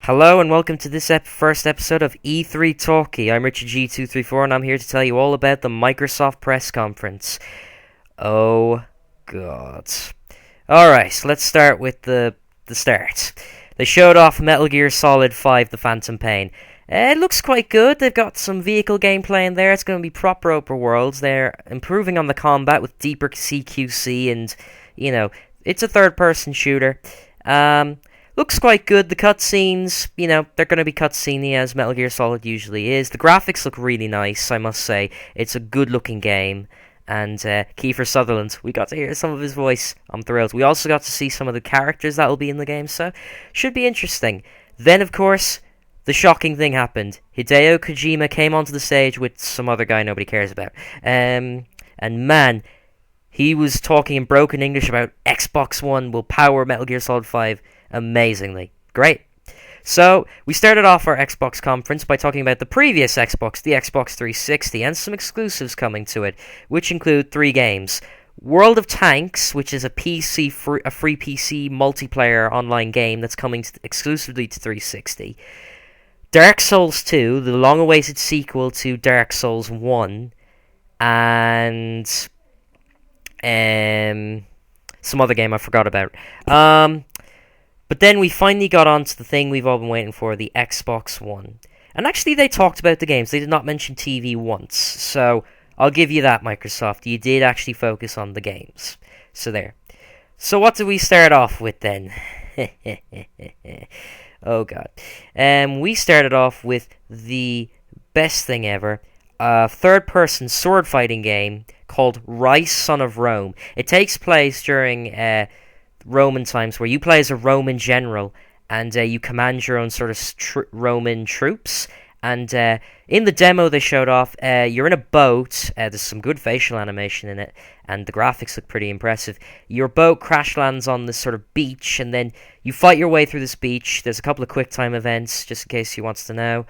Hello and welcome to this first episode of E3 Talkie. I'm Richard G234 and I'm here to tell you all about the Microsoft press conference. Oh god. Alright, so let's start with the start. They showed off Metal Gear Solid 5 The Phantom Pain. It looks quite good. They've got some vehicle gameplay in there. It's going to be proper open worlds. They're improving on the combat with deeper CQC and, it's a third-person shooter. Looks quite good. The cutscenes, they're going to be cutscene-y as Metal Gear Solid usually is. The graphics look really nice, I must say. It's a good-looking game. And Kiefer Sutherland, we got to hear some of his voice. I'm thrilled. We also got to see some of the characters that will be in the game, so should be interesting. Then, of course, the shocking thing happened. Hideo Kojima came onto the stage with some other guy nobody cares about. And man, he was talking in broken English about Xbox One will power Metal Gear Solid 5 amazingly. Great. So, we started off our Xbox conference by talking about the previous Xbox, the Xbox 360, and some exclusives coming to it, which include 3 games. World of Tanks, which is a free PC multiplayer online game that's coming exclusively to 360. Dark Souls 2, the long-awaited sequel to Dark Souls 1, and some other game I forgot about. But then we finally got onto the thing we've all been waiting for, the Xbox One. And actually they talked about the games. They did not mention TV once. So I'll give you that, Microsoft. You did actually focus on the games. So there. So what did we start off with then? Oh god. We started off with the best thing ever. A third-person sword fighting game called Rise, Son of Rome. It takes place during Roman times, where you play as a Roman general and you command your own sort of Roman troops. And in the demo they showed off, you're in a boat. There's some good facial animation in it, and the graphics look pretty impressive. Your boat crash lands on this sort of beach, and then you fight your way through this beach. There's a couple of quick time events, just in case you wants to know.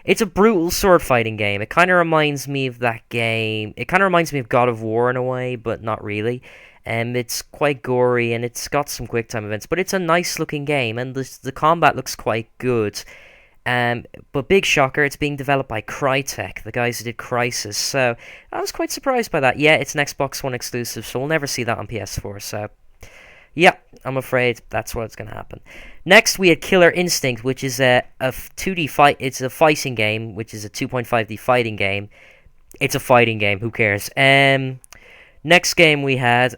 It's a brutal sword fighting game. It kind of reminds me of that game. It kind of reminds me of God of War in a way, but not really. It's quite gory, and it's got some quick time events, but it's a nice looking game, and the combat looks quite good. But big shocker, it's being developed by Crytek, the guys who did Crysis, so I was quite surprised by that. Yeah, it's an Xbox One exclusive, so we'll never see that on PS4, so yeah, I'm afraid that's what's going to happen. Next, we had Killer Instinct, which is a 2D fight. It's a fighting game, which is a 2.5D fighting game. It's a fighting game, who cares? Next game we had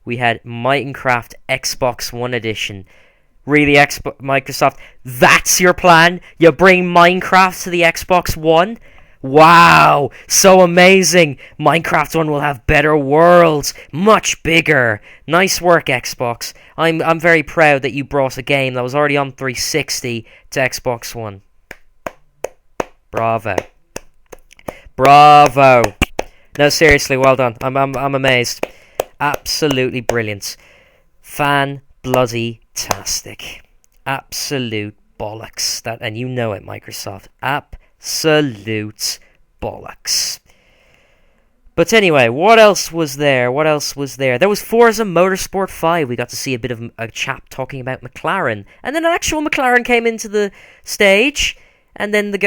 Minecraft Xbox One Edition. Really, Microsoft, that's your plan? You bring Minecraft to the Xbox One? Wow, so amazing. Minecraft One will have better worlds, much bigger. Nice work, Xbox. I'm very proud that you brought a game that was already on 360 to Xbox One. Bravo. Bravo. No, seriously, well done. I'm amazed. Absolutely brilliant. Fan-bloody-tastic. Absolute bollocks. And you know it, Microsoft. Absolute bollocks. But anyway, what else was there? There was Forza Motorsport 5. We got to see a bit of a chap talking about McLaren. And then an actual McLaren came into the stage. And then the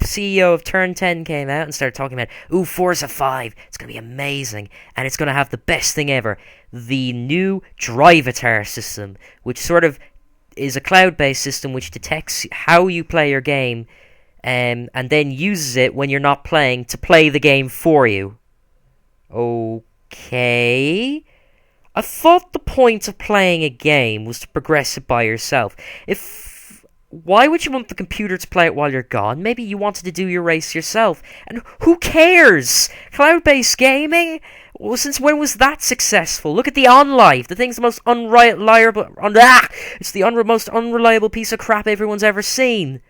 CEO of Turn 10 came out and started talking about, Forza 5, it's going to be amazing, and it's going to have the best thing ever, the new DriveATAR system, which sort of is a cloud-based system which detects how you play your game, and then uses it when you're not playing to play the game for you. Okay. I thought the point of playing a game was to progress it by yourself. Why would you want the computer to play it while you're gone? Maybe you wanted to do your race yourself. And who cares? Cloud-based gaming? Well, since when was that successful? Look at the OnLive. The thing's the most unreliable... It's the most unreliable piece of crap everyone's ever seen.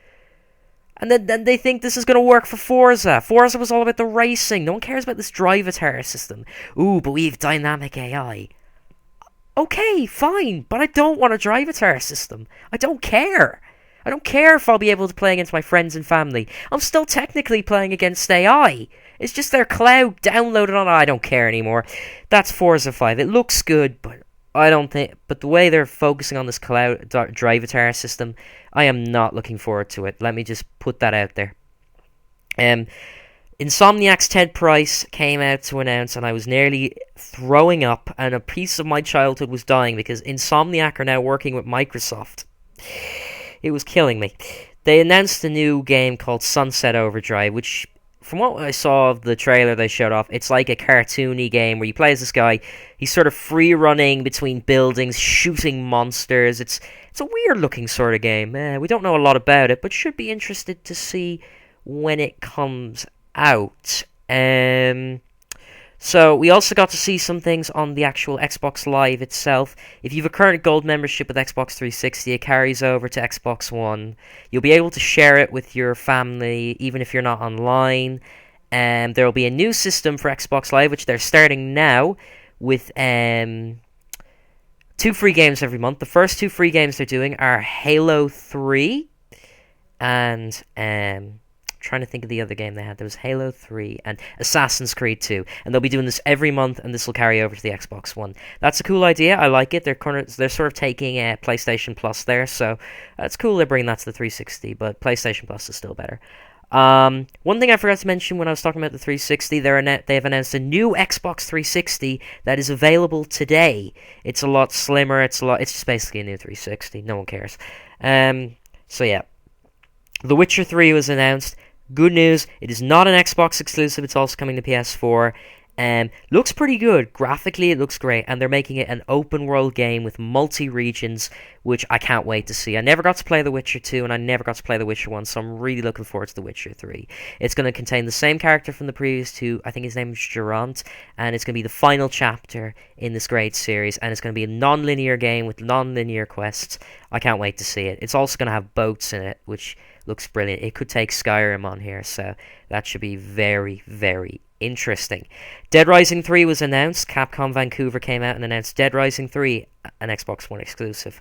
And then they think this is going to work for Forza. Forza was all about the racing. No one cares about this DriveATAR system. But we have dynamic AI. Okay, fine. But I don't want a DriveATAR system. I don't care. I don't care if I'll be able to play against my friends and family. I'm still technically playing against AI. It's just their cloud downloaded on. I don't care anymore. That's Forza 5. It looks good, but I don't think, but the way they're focusing on this cloud DriveATAR system, I am not looking forward to it. Let me just put that out there. Um, Insomniac's Ted Price came out to announce, and I was nearly throwing up, and a piece of my childhood was dying because Insomniac are now working with Microsoft. It was killing me. They announced a new game called Sunset Overdrive, which, from what I saw of the trailer they showed off, it's like a cartoony game where you play as this guy. He's sort of free running between buildings, shooting monsters. It's a weird looking sort of game. We don't know a lot about it, but should be interested to see when it comes out. So we also got to see some things on the actual Xbox Live itself. If you have a current gold membership with Xbox 360, it carries over to Xbox One. You'll be able to share it with your family, even if you're not online. There will be a new system for Xbox Live, which they're starting now, with 2 free games every month. The first 2 free games they're doing are Halo 3 and trying to think of the other game they had. There was Halo 3 and Assassin's Creed 2, and they'll be doing this every month, and this will carry over to the Xbox One. That's a cool idea. I like it. They're sort of taking PlayStation Plus there, so it's cool they're bringing that to the 360, but PlayStation Plus is still better. One thing I forgot to mention when I was talking about the 360, they've announced a new Xbox 360 that is available today. It's a lot slimmer. It's just basically a new 360. No one cares. So yeah, The Witcher 3 was announced. Good news, it is not an Xbox exclusive, it's also coming to PS4. Looks pretty good. Graphically, it looks great, and they're making it an open world game with multi-regions, which I can't wait to see. I never got to play The Witcher 2, and I never got to play The Witcher 1, so I'm really looking forward to The Witcher 3. It's going to contain the same character from the previous two. I think his name is Geralt, and it's going to be the final chapter in this great series, and it's going to be a non-linear game with non-linear quests. I can't wait to see it. It's also going to have boats in it, which looks brilliant. It could take Skyrim on here, so that should be very, very interesting. Dead Rising 3 was announced. Capcom Vancouver came out and announced Dead Rising 3, an Xbox One exclusive.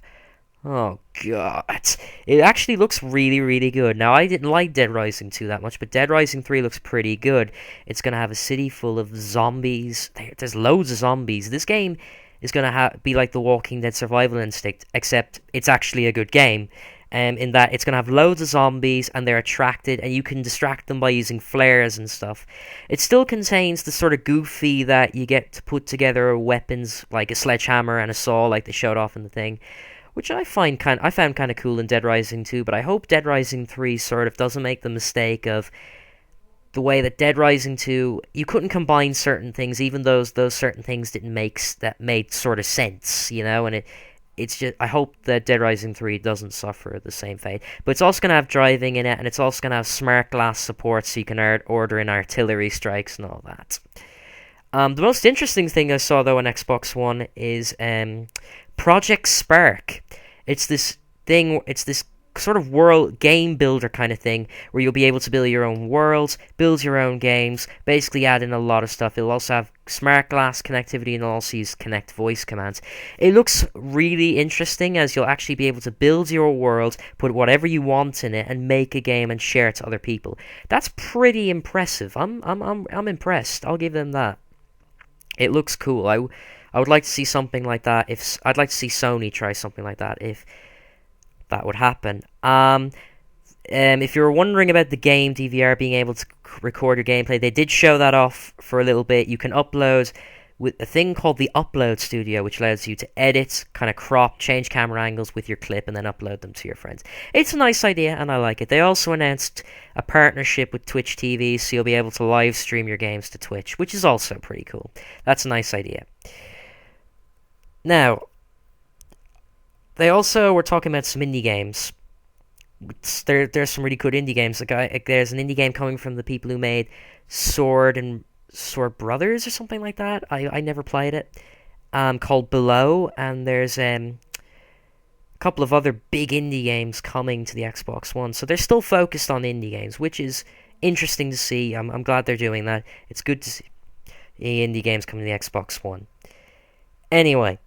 Oh god, it actually looks really, really good. Now, I didn't like Dead Rising 2 that much, but Dead Rising 3 looks pretty good. It's going to have a city full of zombies. There's loads of zombies. This game is going to be like the Walking Dead Survival Instinct, except it's actually a good game. In that it's going to have loads of zombies, and they're attracted, and you can distract them by using flares and stuff. It still contains the sort of goofy that you get to put together weapons like a sledgehammer and a saw, like they showed off in the thing, which I found kind of cool in Dead Rising 2. But I hope Dead Rising 3 sort of doesn't make the mistake of the way that Dead Rising 2, you couldn't combine certain things, even those certain things didn't made sort of sense, you know, and it's just, I hope that Dead Rising 3 doesn't suffer the same fate. But it's also going to have driving in it, and it's also going to have smart glass support, so you can order in artillery strikes and all that. The most interesting thing I saw, though, on Xbox One is Project Spark. It's this sort of world game builder kind of thing where you'll be able to build your own worlds, build your own games, basically add in a lot of stuff. It'll also have smart glass connectivity, and also use Connect voice commands. It looks really interesting, as you'll actually be able to build your world, put whatever you want in it, and make a game and share it to other people. That's pretty impressive. I'm impressed. I'll give them that. It looks cool. I would like to see something like that. I'd like to see Sony try something like that if that would happen. If you're wondering about the game DVR being able to record your gameplay, they did show that off for a little bit. You can upload with a thing called the Upload Studio, which allows you to edit, kind of crop, change camera angles with your clip, and then upload them to your friends. It's a nice idea, and I like it. They also announced a partnership with Twitch TV, so you'll be able to live stream your games to Twitch, which is also pretty cool. That's a nice idea. Now, they also were talking about some indie games. There's some really good indie games. There's an indie game coming from the people who made Sword Brothers or something like that. I never played it. Called Below, and there's a couple of other big indie games coming to the Xbox One. So they're still focused on indie games, which is interesting to see. I'm glad they're doing that. It's good to see indie games coming to the Xbox One. Anyway,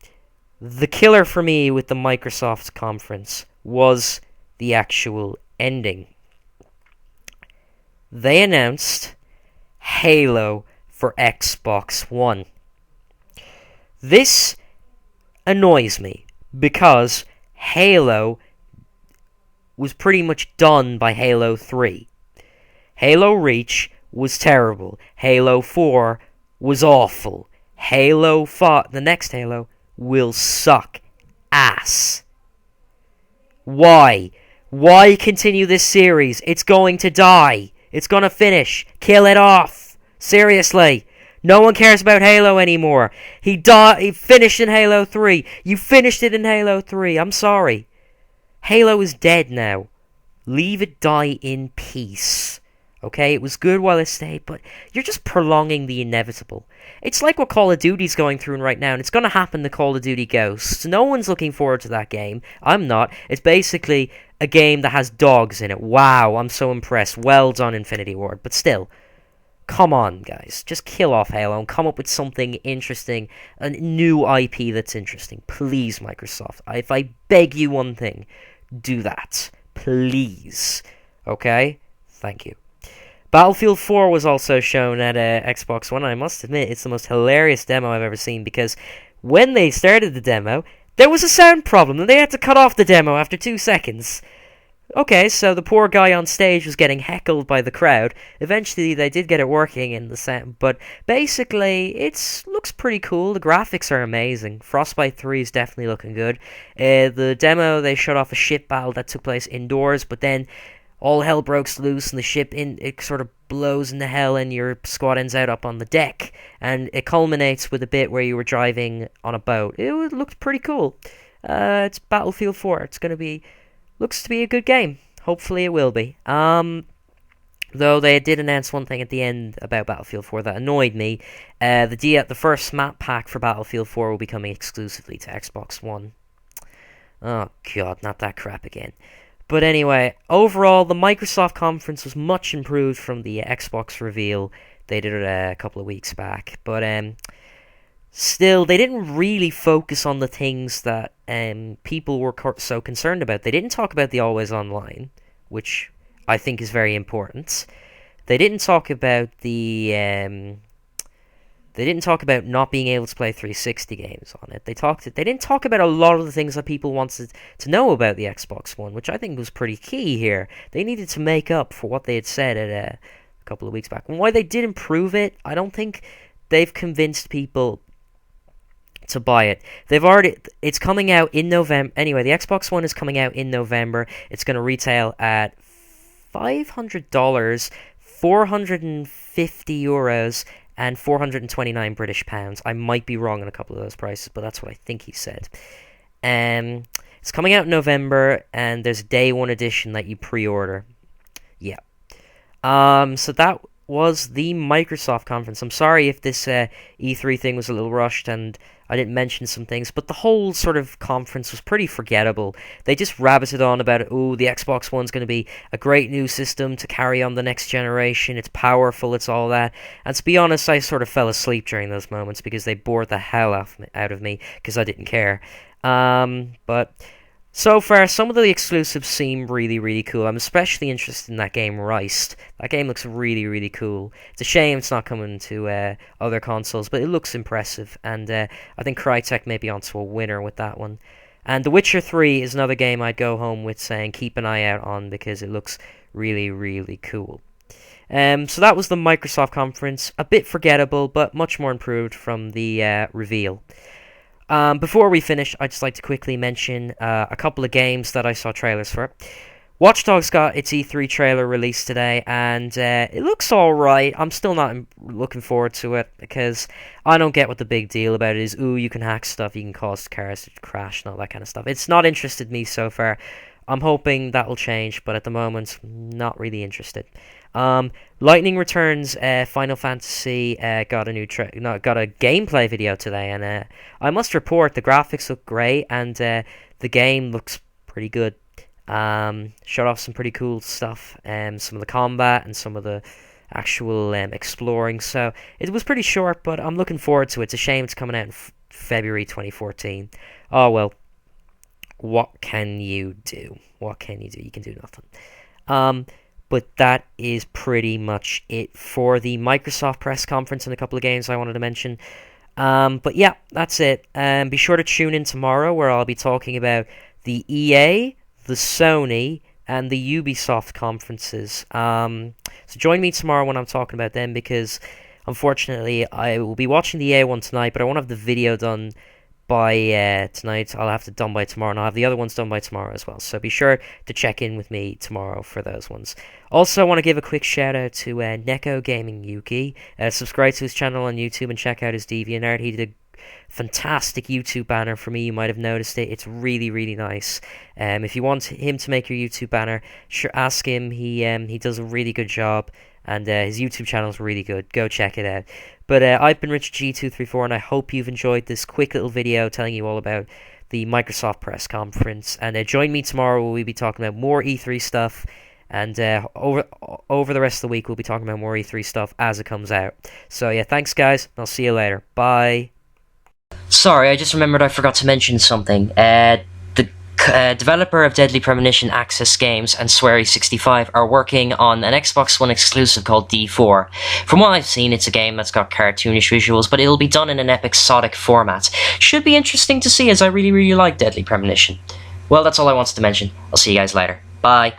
the killer for me with the Microsoft conference was the actual ending. They announced Halo for Xbox One. This annoys me because Halo was pretty much done by Halo 3. Halo Reach was terrible. Halo 4 was awful. Halo 5, the next Halo, will suck ass. Why? Why continue this series? It's going to die. It's going to finish. Kill it off. Seriously. No one cares about Halo anymore. He finished in Halo 3. You finished it in Halo 3. I'm sorry. Halo is dead now. Leave it die in peace. Okay, it was good while it stayed, but you're just prolonging the inevitable. It's like what Call of Duty's going through right now, and it's going to happen to Call of Duty Ghosts. No one's looking forward to that game. I'm not. It's basically a game that has dogs in it. Wow, I'm so impressed. Well done, Infinity Ward. But still, come on, guys. Just kill off Halo and come up with something interesting, a new IP that's interesting. Please, Microsoft. If I beg you one thing, do that. Please. Okay? Thank you. Battlefield 4 was also shown at Xbox One, and I must admit, it's the most hilarious demo I've ever seen, because when they started the demo, there was a sound problem, and they had to cut off the demo after 2 seconds. Okay, so the poor guy on stage was getting heckled by the crowd. Eventually, they did get it working in the sound, but basically, it looks pretty cool. The graphics are amazing. Frostbite 3 is definitely looking good. The demo, they shut off a ship battle that took place indoors, but then all hell breaks loose and the ship it sort of blows into hell and your squad ends up on the deck. And it culminates with a bit where you were driving on a boat. It looked pretty cool. It's Battlefield 4. Looks to be a good game. Hopefully it will be. Though they did announce one thing at the end about Battlefield 4 that annoyed me. The first map pack for Battlefield 4 will be coming exclusively to Xbox One. Oh god, not that crap again. But anyway, overall, the Microsoft conference was much improved from the Xbox reveal they did it a couple of weeks back. But still, they didn't really focus on the things that people were so concerned about. They didn't talk about the Always Online, which I think is very important. They didn't talk about They didn't talk about not being able to play 360 games on it. They didn't talk about a lot of the things that people wanted to know about the Xbox One, which I think was pretty key here. They needed to make up for what they had said at a couple of weeks back. And why they did improve it, I don't think they've convinced people to buy it. It's coming out in November. Anyway, the Xbox One is coming out in November. It's going to retail at $500, 450 euros, and 429 British pounds. I might be wrong on a couple of those prices, but that's what I think he said. It's coming out in November, and there's a day one edition that you pre-order. Yeah. So that was the Microsoft conference. I'm sorry if this E3 thing was a little rushed and I didn't mention some things, but the whole sort of conference was pretty forgettable. They just rabbited on about, the Xbox One's going to be a great new system to carry on the next generation. It's powerful, it's all that. And to be honest, I sort of fell asleep during those moments because they bored the hell out of me because I didn't care. But so far, some of the exclusives seem really, really cool. I'm especially interested in that game, Riced. That game looks really, really cool. It's a shame it's not coming to other consoles, but it looks impressive. And I think Crytek may be onto a winner with that one. And The Witcher 3 is another game I'd go home with saying keep an eye out on because it looks really, really cool. So that was the Microsoft conference. A bit forgettable, but much more improved from the reveal. Before we finish, I'd just like to quickly mention a couple of games that I saw trailers for. Watch Dogs got its E3 trailer released today, and it looks alright. I'm still not looking forward to it, because I don't get what the big deal about it is. You can hack stuff, you can cause cars to crash, and all that kind of stuff. It's not interested me so far. I'm hoping that will change, but at the moment, not really interested. Lightning Returns Final Fantasy got a gameplay video today, and I must report the graphics look great, and the game looks pretty good. Showed off some pretty cool stuff, some of the combat and some of the actual exploring. So it was pretty short, but I'm looking forward to it. It's a shame it's coming out in February 2014. Oh well. What can you do? What can you do? You can do nothing. But that is pretty much it for the Microsoft press conference and a couple of games I wanted to mention. But yeah, that's it. Be sure to tune in tomorrow where I'll be talking about the EA, the Sony, and the Ubisoft conferences. So join me tomorrow when I'm talking about them because unfortunately I will be watching the EA one tonight, but I won't have the video done by tonight. I'll have it done by tomorrow, and I'll have the other ones done by tomorrow as well. So be sure to check in with me tomorrow for those ones. Also, I want to give a quick shout out to Neko Gaming Yuki. Subscribe to his channel on YouTube and check out his DeviantArt. He did a fantastic YouTube banner for me. You might have noticed it. It's really, really nice. If you want him to make your YouTube banner, sure, ask him. He does a really good job, and his YouTube channel is really good. Go check it out. But I've been RichardG234, and I hope you've enjoyed this quick little video telling you all about the Microsoft press conference. And join me tomorrow where we'll be talking about more E3 stuff. And over the rest of the week, we'll be talking about more E3 stuff as it comes out. So yeah, thanks guys. I'll see you later. Bye. Sorry, I just remembered I forgot to mention something. The developer of Deadly Premonition Access Games and Swery65 are working on an Xbox One exclusive called D4. From what I've seen, it's a game that's got cartoonish visuals, but it'll be done in an episodic format. Should be interesting to see, as I really, really like Deadly Premonition. Well, that's all I wanted to mention. I'll see you guys later. Bye.